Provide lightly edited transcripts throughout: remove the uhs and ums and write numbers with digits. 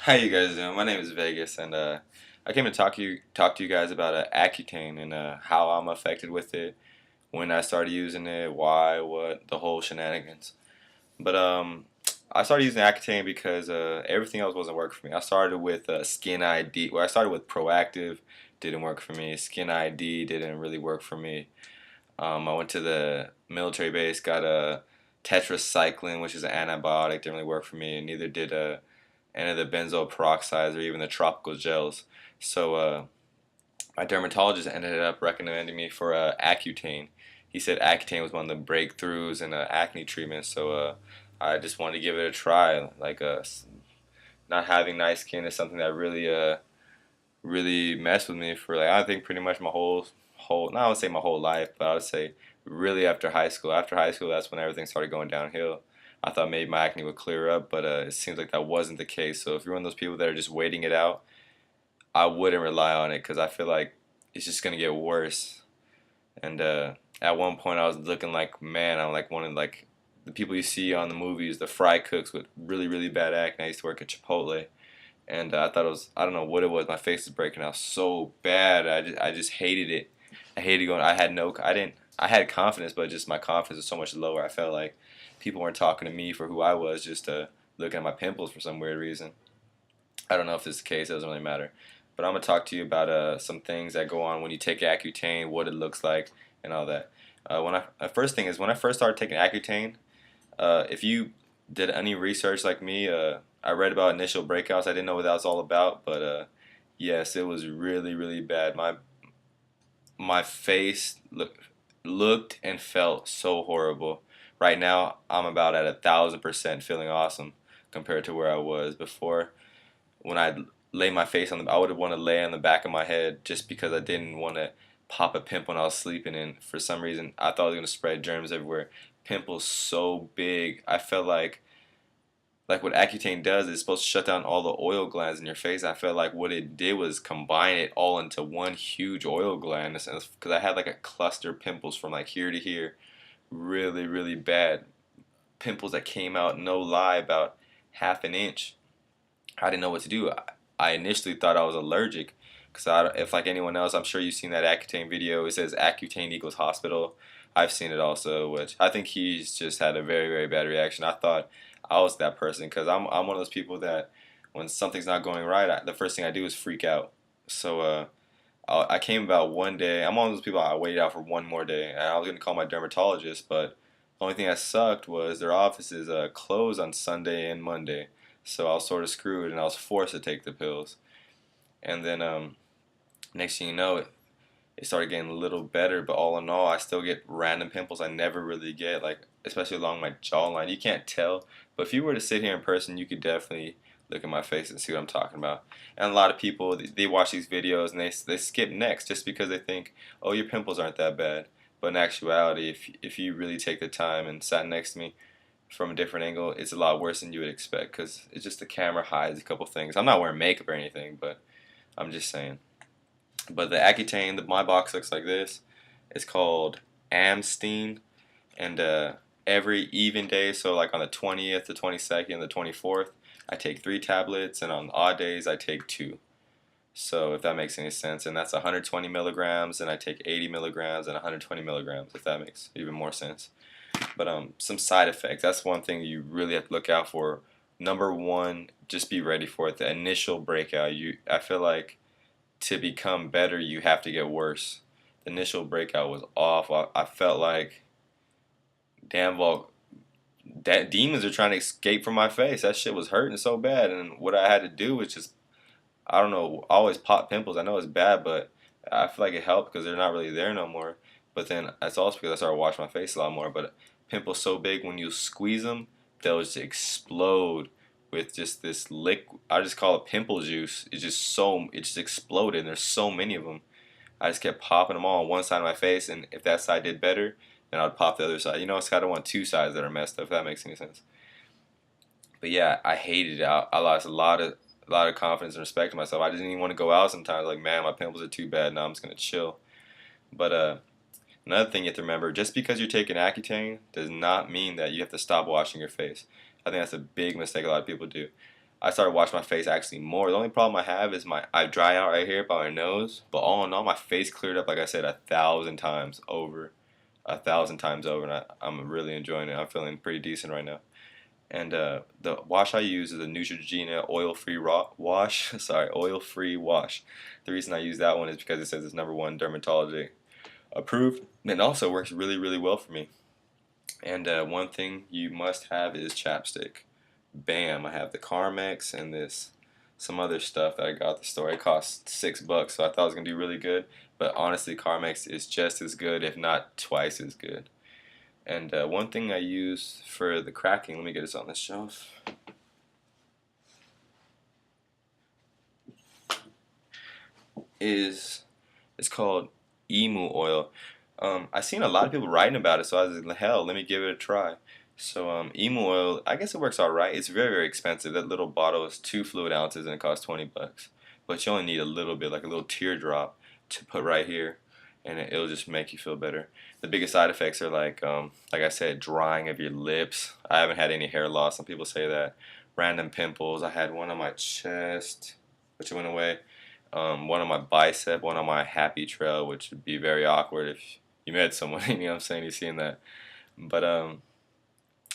How you guys doing? My name is Vegas, and I came to talk to you guys about Accutane and how I'm affected with it, when I started using it, why, what, the whole shenanigans. But I started using Accutane because everything else wasn't working for me. I started with Skin ID. Well, I started with Proactive, didn't work for me. Skin ID didn't really work for me. I went to the military base, got a tetracycline, which is an antibiotic, didn't really work for me, and neither did any of the benzoyl peroxides or even the tropical gels. So my dermatologist ended up recommending me for Accutane. He said Accutane was one of the breakthroughs in acne treatment, so I just wanted to give it a try. Like not having nice skin is something that really messed with me for like I think pretty much my whole not I would say my whole life, but I would say really after high school. After high school, that's when everything started going downhill. I thought maybe my acne would clear up, but it seems like that wasn't the case. So if you're one of those people that are just waiting it out, I wouldn't rely on it because I feel like it's just gonna get worse. And at one point, I was looking like, man, I'm like one of like the people you see on the movies, the fry cooks with really bad acne. I used to work at Chipotle, and I thought it was I don't know what it was. My face was breaking out so bad. I just hated it. I hated going. I didn't. I had confidence, but just my confidence was so much lower. I felt like people weren't talking to me for who I was, just looking at my pimples for some weird reason. I don't know if this is the case. It doesn't really matter. But I'm gonna talk to you about some things that go on when you take Accutane, what it looks like, and all that. First thing is when I first started taking Accutane, if you did any research like me, I read about initial breakouts. I didn't know what that was all about, but yes, it was really bad. My face looked and felt so horrible. Right now, I'm about at 1,000% feeling awesome compared to where I was before. When I lay my face on I would have wanted to lay on the back of my head just because I didn't want to pop a pimple when I was sleeping. And for some reason, I thought I was gonna spread germs everywhere. Pimples so big, I felt like what Accutane does is it's supposed to shut down all the oil glands in your face. I felt like what it did was combine it all into one huge oil gland, because I had like a cluster of pimples from like here to here, really bad pimples that came out, no lie, about half an inch. I didn't know what to do. I initially thought I was allergic because if like anyone else, I'm sure you've seen that Accutane video. It says Accutane equals hospital. I've seen it also, which I think he's just had a very bad reaction. I thought I was that person because I'm one of those people that when something's not going right, the first thing I do is freak out. So I came about one day. I'm one of those people I waited out for one more day, and I was gonna call my dermatologist, but the only thing that sucked was their offices closed on Sunday and Monday, so I was sort of screwed, and I was forced to take the pills. And then next thing you know, it started getting a little better, but all in all, I still get random pimples I never really get, like especially along my jawline. You can't tell, but if you were to sit here in person, you could definitely look at my face and see what I'm talking about. And a lot of people they watch these videos and they skip next just because they think, oh, your pimples aren't that bad. But in actuality, if you really take the time and sat next to me from a different angle, it's a lot worse than you would expect because it's just the camera hides a couple things. I'm not wearing makeup or anything, but I'm just saying. But the Accutane, my box looks like this. It's called Amstein, and every even day, so like on the 20th, the 22nd, the 24th, I take 3 tablets, and on odd days I take 2. So if that makes any sense, and that's 120 milligrams, and I take 80 milligrams and 120 milligrams, if that makes even more sense. But some side effects. That's one thing you really have to look out for. Number one, just be ready for it. The initial breakout. I feel like to become better, you have to get worse. The initial breakout was awful. I felt like, damn, well, that demons are trying to escape from my face. That shit was hurting so bad, and what I had to do was just, I don't know, always pop pimples. I know it's bad, but I feel like it helped because they're not really there no more. But then that's also because I started washing my face a lot more. But pimples so big when you squeeze them, they'll just explode with just this liquid. I just call it pimple juice. It just exploded. And there's so many of them. I just kept popping them all on one side of my face, and if that side did better, then I'd pop the other side. You know, it's kind of want two sides that are messed up. If that makes any sense. But yeah, I hated it. I lost a lot of confidence and respect in myself. I didn't even want to go out sometimes. Like, man, my pimples are too bad. Now I'm just gonna chill. But another thing you have to remember: just because you're taking Accutane does not mean that you have to stop washing your face. I think that's a big mistake a lot of people do. I started washing my face actually more. The only problem I have is I dry out right here by my nose, but all in all, my face cleared up like I said 1,000 times over, 1,000 times over, and I'm really enjoying it. I'm feeling pretty decent right now. And the wash I use is a Neutrogena oil-free wash. Sorry, oil-free wash. The reason I use that one is because it says it's #1 dermatology approved, and it also works really, really well for me. And one thing you must have is chapstick. Bam! I have the Carmex and this some other stuff that I got at the store. It cost $6, so I thought it was gonna do really good. But honestly, Carmex is just as good, if not twice as good. And one thing I use for the cracking, let me get this on this shelf, is it's called emu oil. I seen a lot of people writing about it, so I was like, hell, let me give it a try. So emu oil, I guess it works all right. It's very, very expensive. That little bottle is 2 fluid ounces and it costs $20. But you only need a little bit, like a little teardrop, to put right here, and it'll just make you feel better. The biggest side effects are like I said, drying of your lips. I haven't had any hair loss. Some people say that. Random pimples. I had one on my chest, which went away. One on my bicep, one on my happy trail, which would be very awkward if you met someone, you know what I'm saying, you've seen that. But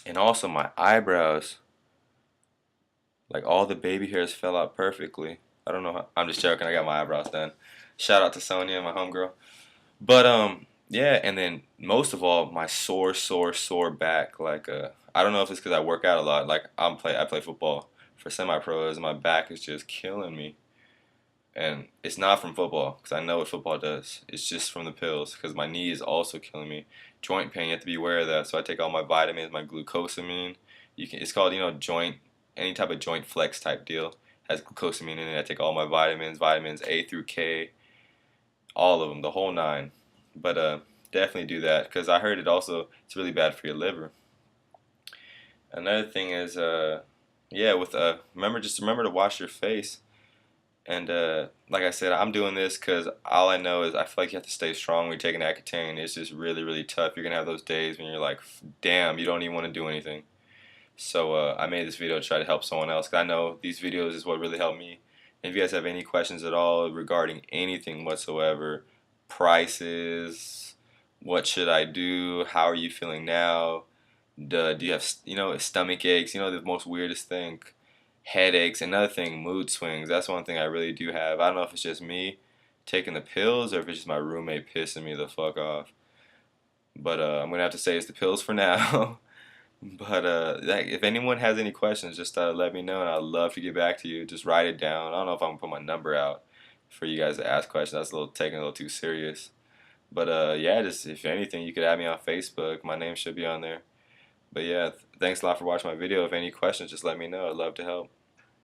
and also my eyebrows, like all the baby hairs fell out perfectly. I don't know how, I'm just joking, I got my eyebrows done. Shout out to Sonia, my homegirl. But yeah, and then most of all, my sore back. Like I don't know if it's because I work out a lot. Like I play football for semi-pros, and my back is just killing me. And it's not from football, because I know what football does. It's just from the pills, because my knee is also killing me. Joint pain, you have to be aware of that. So I take all my vitamins, my glucosamine. It's called, joint, any type of joint flex type deal has glucosamine in it. I take all my vitamins A through K, all of them, the whole nine. But definitely do that, because I heard it's really bad for your liver. Another thing is, yeah, just remember to wash your face. And like I said, I'm doing this because all I know is I feel like you have to stay strong when you're taking Accutane. It's just really, really tough. You're going to have those days when you're like, damn, you don't even want to do anything. So I made this video to try to help someone else, because I know these videos is what really helped me. And if you guys have any questions at all regarding anything whatsoever, prices, what should I do, how are you feeling now, do you have, stomach aches, the most weirdest thing, headaches. Another thing, mood swings. That's one thing I really do have. I don't know if it's just me taking the pills or if it's just my roommate pissing me the fuck off. But I'm gonna have to say it's the pills for now. But if anyone has any questions, just let me know, and I'd love to get back to you. Just write it down. I don't know if I'm gonna put my number out for you guys to ask questions. That's taking a little too serious. But yeah, just if anything, you could add me on Facebook. My name should be on there. But yeah, thanks a lot for watching my video. If any questions, just let me know. I'd love to help.